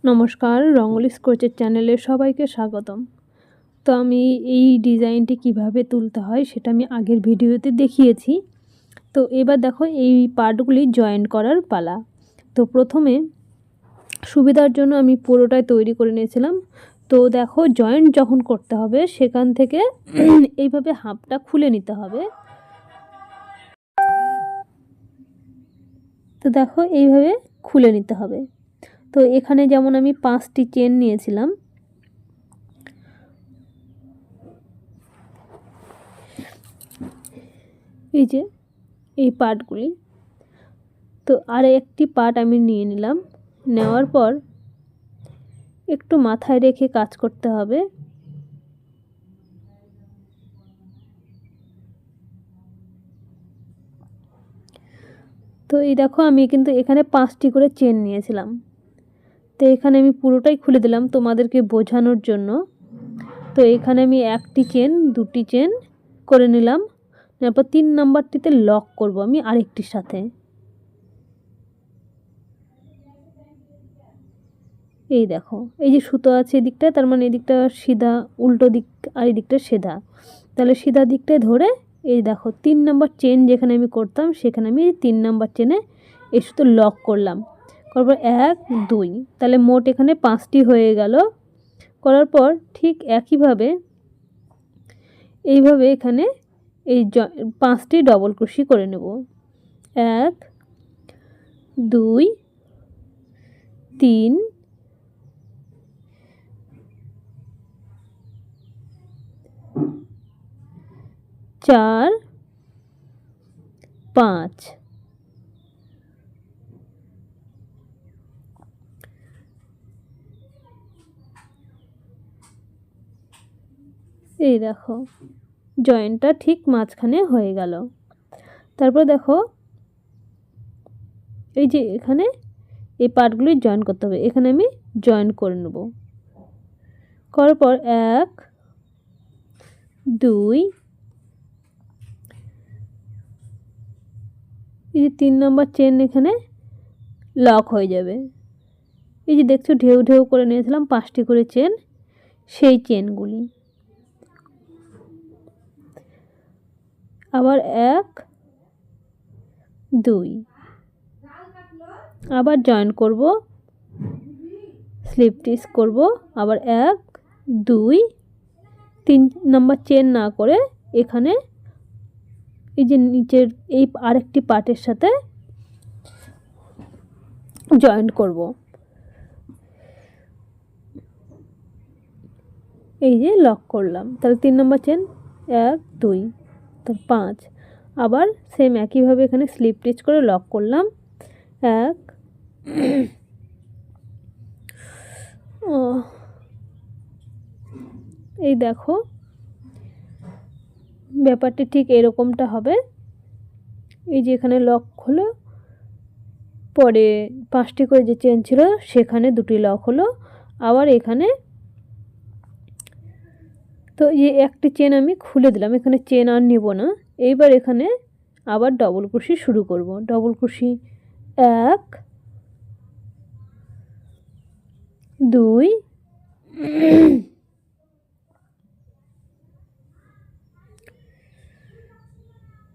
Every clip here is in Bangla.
নমস্কার, রঙ্গোলি স্কেচের চ্যানেলে সবাইকে স্বাগতম। তো আমি এই ডিজাইনটি কিভাবে তুলতে হয় সেটা আমি আগের ভিডিওতে দেখিয়েছি। তো এবার দেখো এই পার্টগুলি জয়েন করার পালা। তো প্রথমে সুবিধার জন্য আমি পুরোটাই তৈরি করে নিয়েছিলাম। তো দেখো জয়েন্ট যখন করতে হবে সেখান থেকে এইভাবে হাফটা খুলে নিতে হবে। তো দেখো এইভাবে খুলে নিতে হবে। তো এখানে যেমন আমি 5টি চেন নিয়েছিলাম, এই যে এই পার্টগুলি। তো আর একটি পার্ট আমি নিয়ে নিলাম, নেওয়ার পর একটু মাথায় রেখে কাজ করতে হবে। তো এই দেখো আমি কিন্তু এখানে 5টি করে চেন নিয়েছিলাম। তো এখানে আমি পুরোটাই খুলে দিলাম তোমাদেরকে বোঝানোর জন্য। তো এখানে আমি একটি চেন, দুটি চেন করে নিলাম। তারপর 3 নাম্বারটিতে লক করব আমি আরেকটির সাথে। এই দেখো এই যে সুতো আছে এদিকটা, তার মানে এদিকটা সিধা, উল্টো দিক আর এদিকটা সিধা। তাহলে সিধা দিকটায় ধরে এই দেখো 3 নাম্বার চেন যেখানে আমি করতাম সেখানে আমি 3 নাম্বার চেনে এই সুতো লক করলাম। তারপর 1 2, তাহলে মোট এখানে 5টি হয়ে গেল। করার পর ঠিক একইভাবে এইভাবে এখানে এই 5টি ডবল ক্রোশি করে নেব। 1 2 3 4 5। এই দেখো জয়েন্টটা ঠিক মাঝখানে হয়ে গেল। তারপর দেখো এই যে এখানে এই পার্টগুলি জয়েন করতে হবে, এখানে আমি জয়েন করে নেব। করার পর 1 2, এই যে 3 নম্বর চেন এখানে লক হয়ে যাবে। এই যে দেখছো ঢেউ ঢেউ করে নিয়েছিলাম 5টি করে চেন, সেই চেনগুলি আবার 1 2 আবার জয়েন করব, স্লিপ স্টিচ করব। আবার 1 2 3 নম্বর চেন না করে এখানে এই যে নিচের এই আরেকটি পার্টের সাথে জয়েন্ট করব। এই যে লক করলাম, তাহলে 3 নম্বর চেন 1 2 তার 5। আবার সেম একইভাবে এখানে স্লিপ স্টিচ করে লক করলাম 1 এই দেখো ব্যাপারটি ঠিক এরকমটা হবে। এই যে এখানে লক হলো, পরে 5টি করে যে চেন ছিল সেখানে 2টি লক হলো। আবার এখানে তো এই একটি চেন আমি খুলে দিলাম, এখানে চেন আর নেব না। এইবার এখানে আবার ডবল ক্রোশি শুরু করব। Double crochet 1 2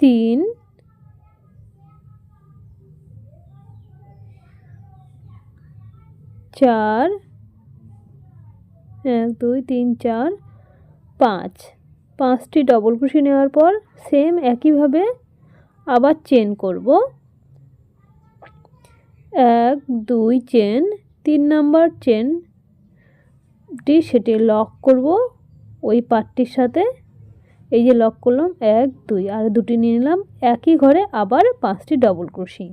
3 4 1 2 3 4 5। 5টি ডবল ক্রোশি নেওয়ার পর সেম একইভাবে আবার চেন করব। 1 2 চেন, 3 নাম্বার চেনটি সেটি লক করব ওই পার্টটির সাথে। এই যে লক করলাম 1 2, আর 2টি নিয়ে নিলাম একই ঘরে, আবার 5টি ডবল ক্রোশি।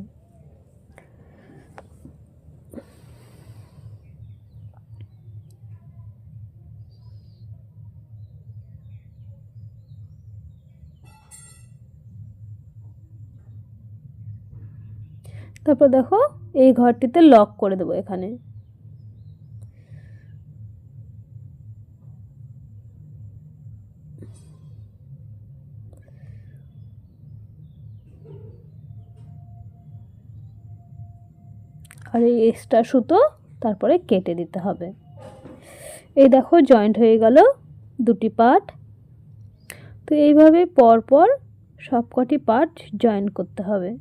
তারপর দেখো এই ঘরটিতে লক করে দেবো এখানে। আর এই এক্সট্রা সুতো তারপরে কেটে দিতে হবে। এই দেখো জয়েন্ট হয়ে গেল দুটি পার্ট। তো এইভাবে পরপর সবকটি পার্ট জয়েন করতে হবে।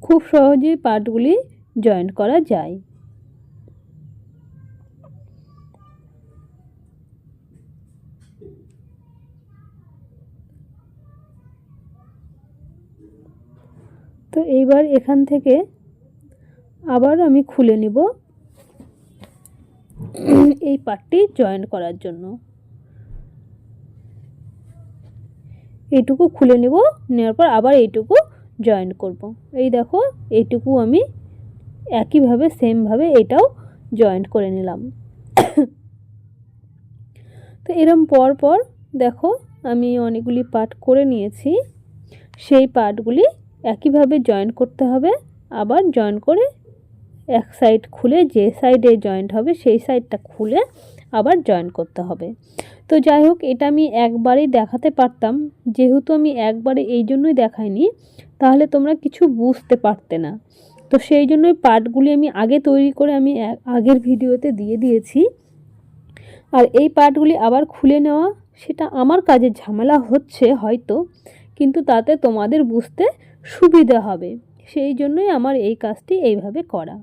খুব সহজেই পার্টগুলি জয়েন্ট করা যায়। তো এইবার এখান থেকে আবার আমি খুলে নিব এই পার্টটি জয়েন করার জন্য। এইটুকু খুলে নেব, নেওয়ার পর আবার এইটুকু জয়েন করব। এই দেখো এইটুকু আমি একইভাবে সেমভাবে এটাও জয়েন্ট করে নিলাম। তো এরম পর দেখো আমি অনেকগুলি পার্ট করে নিয়েছি। সেই পার্টগুলি একইভাবে জয়েন করতে হবে। আবার জয়েন করে এক সাইড খুলে যে সাইডে জয়েন্ট হবে সেই সাইডটা খুলে আবার জয়েন করতে হবে। তো যাই হোক, এটা আমি একবারেই দেখাতে পারতাম, যেহেতু আমি একবারে এই জন্যই দেখাইনি, তাহলে তোমরা কিছু বুঝতে পারতে না। তো সেই জন্যই পার্টগুলি আমি আগে তৈরি করে আমি আগের ভিডিওতে দিয়ে দিয়েছি। আর এই পার্টগুলি আবার খুলে নেওয়া, সেটা আমার কাজে ঝামেলা হচ্ছে হয়তো, কিন্তু তাতে তোমাদের বুঝতে সুবিধা হবে, সেই জন্যই আমার এই কাজটি এইভাবে করা।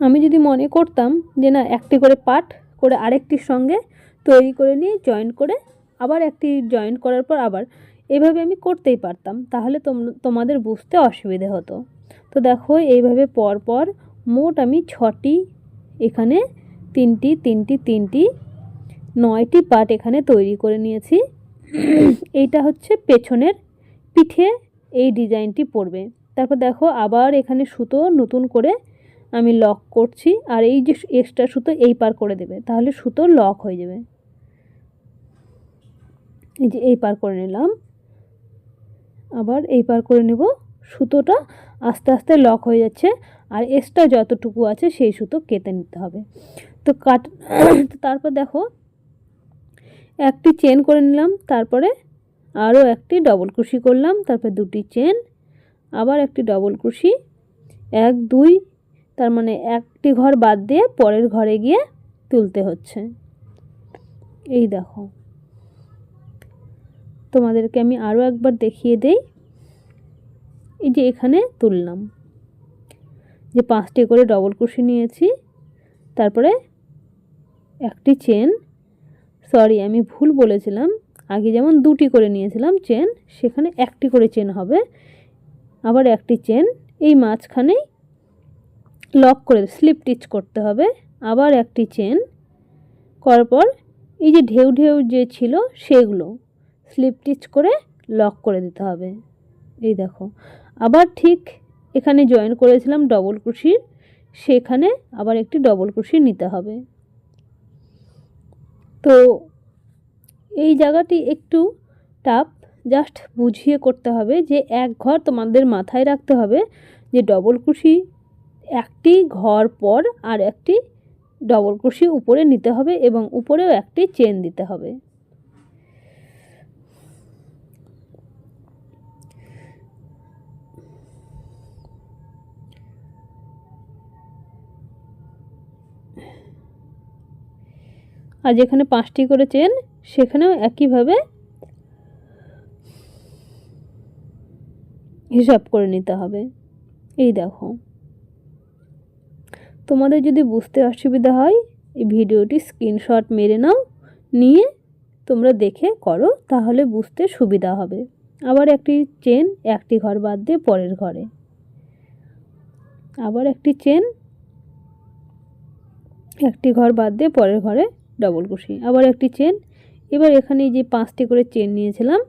আমি যদি মনে করতাম যে না একটি করে পার্ট করে আরেকটির সঙ্গে তৈরি করে নিয়ে জয়েন করে আবার একটি জয়েন করার পর আবার এইভাবে আমি করতেই পারতাম, তাহলে তোমাদের বুঝতে অসুবিধে হতো। তো দেখো এইভাবে পরপর মোট আমি 6টি, এখানে 3টি 3টি 3টি 9টি পার্ট এখানে তৈরি করে নিয়েছি। এইটা হচ্ছে পেছনের পিঠে এই ডিজাইনটি পড়বে। তারপর দেখো আবার এখানে সুতো নতুন করে আমি লক করছি, আর এই যে এক্সট্রা সুতো এই পার করে দেবে, তাহলে সুতো লক হয়ে যাবে। এই যে এই পার করে নিলাম, আবার এই পার করে নেব। সুতোটা আস্তে আস্তে লক হয়ে যাচ্ছে, আর এক্সট্রা যতটুকু আছে সেই সুতো কেটে নিতে হবে। তো তারপর দেখো একটি চেন করে নিলাম, তারপরে আরও একটি ডবল ক্রোশি করলাম, তারপর দুটি চেন, আবার একটি ডবল ক্রোশি, 1 2, তার মানে একটি ঘর বাদ দিয়ে পরের ঘরে গিয়ে তুলতে হচ্ছে। এই দেখো তোমাদেরকে আমি আরও একবার দেখিয়ে দেই। এই যে এখানে তুললাম, যে 5টি করে ডবল ক্রোশি নিয়েছি, তারপরে একটি চেন, সরি আমি ভুল বলেছিলাম, আগে যেমন 2টি করে নিয়েছিলাম চেন, সেখানে একটি করে চেন হবে। আবার একটি চেন এই মাঝখানেই লক করে স্লিপ স্টিচ করতে হবে। আবার একটি চেন করার পর এই যে ঢেউ ঢেউ যে ছিল সেগুলো স্লিপ স্টিচ করে লক করে দিতে হবে। এই দেখো আবার ঠিক এখানে জয়েন করেছিলাম ডবল ক্রোশির, সেখানে আবার একটি ডবল ক্রোশি নিতে হবে। তো এই জায়গাটি একটু টাফ, জাস্ট বুঝিয়ে করতে হবে যে এক ঘর তোমাদের মাথায় রাখতে হবে যে ডবল ক্রোশি একটি ঘর পর আর একটি ডবল ক্রোশি উপরে নিতে হবে এবং উপরেও একটি চেন দিতে হবে। আর যেখানে 5টি করে চেন সেখানেও একইভাবে হিসাব করে নিতে হবে। এই দেখো তোমাদের যদি বুঝতে অসুবিধা হয় এই ভিডিওটি স্ক্রিনশট মেরে নাও, নিয়ে তোমরা দেখে করো, তাহলে বুঝতে সুবিধা হবে। আবার একটি চেন একটি ঘর বাদ দিয়ে পরের ঘরে, আবার একটি চেন একটি ঘর বাদ দিয়ে পরের ঘরে ডবল ক্রোশি, আবার একটি চেন। এবার এখানে যে 5টি করে চেন নিয়েছিলাম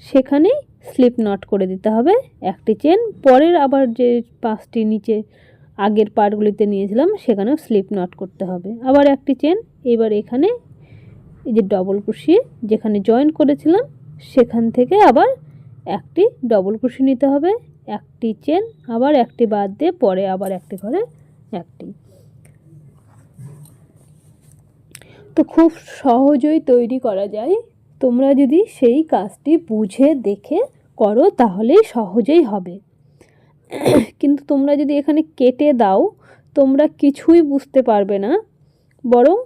সেখানেই স্লিপ নট করে দিতে হবে একটি চেন, পরের আবার যে 5টি নিচে আগের পার্টগুলিতে নিয়েছিলাম সেখানেও স্লিপ নট করতে হবে, আবার একটি চেন। এবার এখানে এই যে ডবল ক্রোশি যেখানে জয়েন করেছিলাম সেখান থেকে আবার একটি ডবল ক্রোশে নিতে হবে, একটি চেন, আবার একটি বাদ দিয়ে পরে আবার একটি ঘরে একটি। তো খুব সহজেই তৈরি করা যায়। তোমরা যদি সেই কাজটি বুঝে দেখে করো তাহলেই সহজেই হবে। কিন্তু তোমরা যদি এখানে কেটে দাও তোমরা কিছুই বুঝতে পারবে না, বরং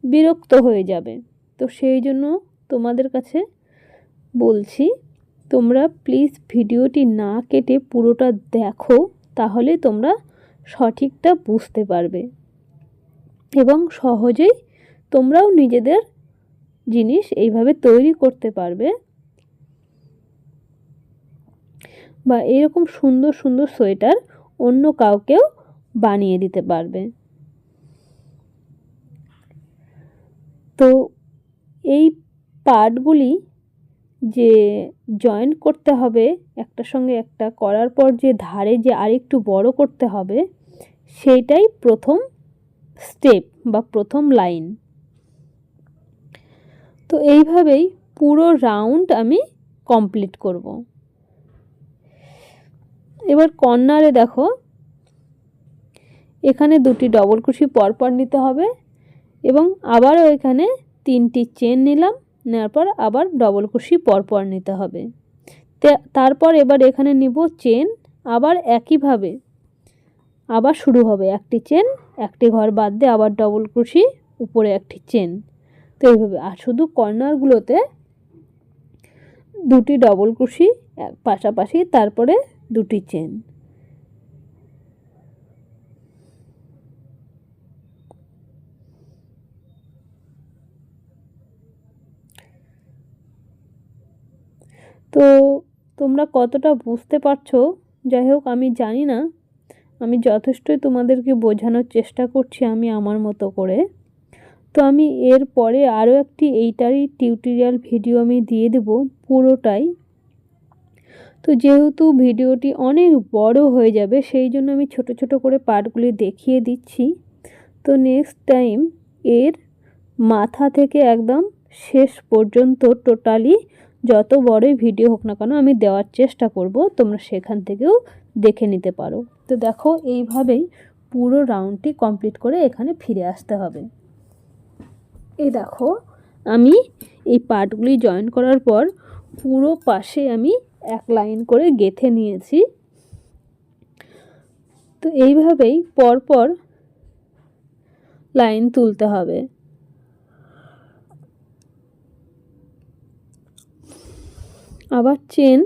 বিরক্ত হয়ে যাবে। তো সেই জন্য তোমাদের কাছে বলছি, তোমরা প্লিজ ভিডিওটি না কেটে পুরোটা দেখো, তাহলে তোমরা সঠিকটা বুঝতে পারবে এবং সহজেই তোমরাও নিজেদের জিনিস এইভাবে তৈরি করতে পারবে বা এরকম সুন্দর সুন্দর সোয়েটার অন্য কাউকেও বানিয়ে দিতে পারবে। তো এই পার্টগুলি যে জয়েন্ট করতে হবে একটার সঙ্গে একটা, করার পর যে ধারে যে আরেকটু বড় করতে হবে সেইটাই প্রথম স্টেপ বা প্রথম লাইন। তো এইভাবেই পুরো রাউন্ড আমি কমপ্লিট করব। এবার কর্নারে দেখো এখানে দুটি ডবল ক্রোশে পরপর নিতে হবে এবং আবারও এখানে 3টি চেন নিলাম, নেওয়ার পর আবার ডবল ক্রোশে পরপর নিতে হবে। তারপর এবার এখানে নিব চেন, আবার একইভাবে আবার শুরু হবে একটি চেন, একটি ঘর বাদ দিয়ে আবার ডবল ক্রোশে, উপরে একটি চেন। তো এইভাবে, আর শুধু কর্নারগুলোতে দুটি ডবল ক্রোশে পাশাপাশি, তারপরে দুটি চেন। তো তোমরা কতটা বুঝতে পারছো যাই হোক আমি জানি না, আমি যথেষ্টই তোমাদেরকে বোঝানোর চেষ্টা করছি আমি আমার মতো করে। তো আমি এর পরে আরও একটি এইটারই টিউটোরিয়াল ভিডিও আমি দিয়ে দেব পুরোটাই। তো যেহেতু ভিডিওটি অনেক বড় হয়ে যাবে সেই জন্য আমি ছোট ছোট করে পার্টগুলি দেখিয়ে দিচ্ছি। তো নেক্সট টাইম এর মাথা থেকে একদম শেষ পর্যন্ত টোটালি যত বড়ই ভিডিও হোক না কেন আমি দেওয়ার চেষ্টা করব, তোমরা সেখান থেকেও দেখে নিতে পারো। তো দেখো এইভাবেই পুরো রাউন্ডটি কমপ্লিট করে এখানে ফিরে আসতে হবে। এই দেখো আমি এই পার্টগুলি জয়েন করার পর পুরো পাশে আমি এক লাইন করে গেঁথে নিয়েছি। তো এইভাবেই পরপর লাইন তুলতে হবে। আবার চেন।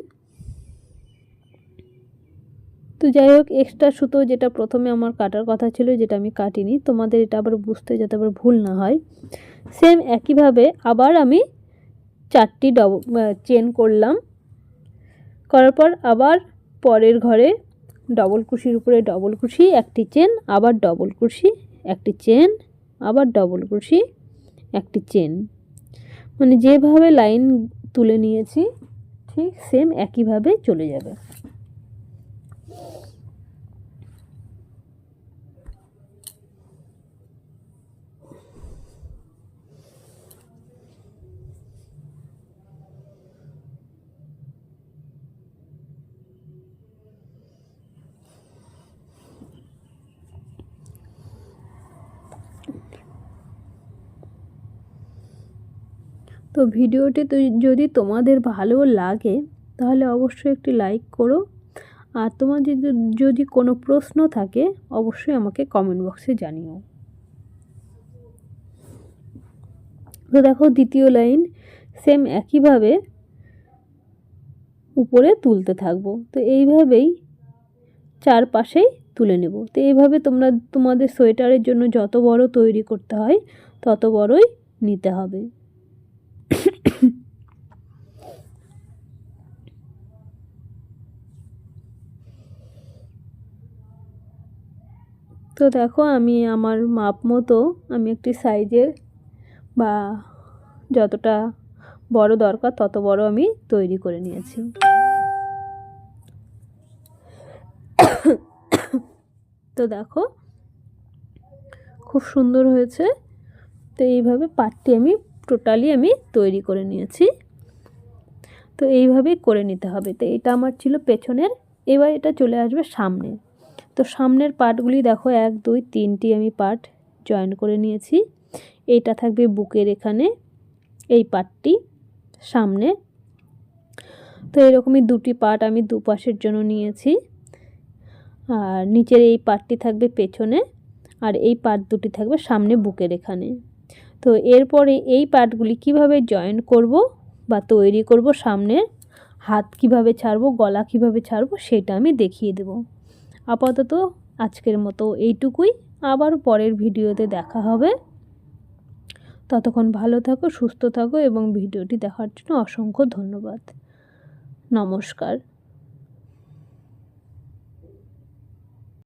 তো যাই হোক এক্সট্রা সুতো যেটা প্রথমে আমার কাটার কথা ছিল যেটা আমি কাটিনি, তোমাদের এটা আবার বুঝতে যাতে আবার ভুল না হয়, সেম একইভাবে আবার আমি 4টি চেন করলাম। করার পর আবার পরের ঘরে ডবল ক্রোশের উপরে ডবল ক্রোশে, একটি চেন, আবার ডবল ক্রোশে, একটি চেন, আবার ডবল ক্রোশে, একটি চেন, মানে যেভাবে লাইন তুলে নিয়েছি ঠিক সেম একইভাবে চলে যাবে। তো ভিডিওটি যদি তোমাদের ভালো লাগে তাহলে অবশ্যই একটি লাইক করো, আর তোমাদের যদি কোনো প্রশ্ন থাকে অবশ্যই আমাকে কমেন্ট বক্সে জানিও। তো দেখো দ্বিতীয় লাইন সেম একইভাবে উপরে তুলতে থাকবো। তো এইভাবেই চারপাশেই তুলে নেব। তো এইভাবে তোমরা তোমাদের সোয়েটারের জন্য যত বড় তৈরি করতে হয় তত বড়ই নিতে হবে। তো দেখো আমি আমার মাপ মতো আমি একটি সাইজের বা যতটা বড় দরকার তত বড় আমি তৈরি করে নিয়েছি। তো দেখো খুব সুন্দর হয়েছে। তো এইভাবে পাটটি আমি টোটালি আমি তৈরি করে নিয়েছি। তো এইভাবেই করে নিতে হবে। তো এটা আমার ছিল পেছনের, এবার এটা চলে আসবে সামনে। তো সামনের পার্টগুলি দেখো 1 2 3টি আমি পার্ট জয়েন করে নিয়েছি। এইটা থাকবে বুকের এখানে, এই পার্টটি সামনে। তো এরকমই দুটি পার্ট আমি দুপাশের জন্য নিয়েছি। আর নিচের এই পার্টটি থাকবে পেছনে, আর এই পার্ট দুটি থাকবে সামনে বুকের এখানে। তো এরপরে এই পার্টগুলি কিভাবে জয়েন করব বা তৈরি করব, সামনে হাত কিভাবে ছাড়বো, গলা কিভাবে ছাড়বো, সেটা আমি দেখিয়ে দেব। আপাতত আজকের মতো এইটুকুই, আবার পরের ভিডিওতে দেখা হবে। ততক্ষণ ভালো থাকো, সুস্থ থাকো এবং ভিডিওটি দেখার জন্য অসংখ্য ধন্যবাদ। নমস্কার।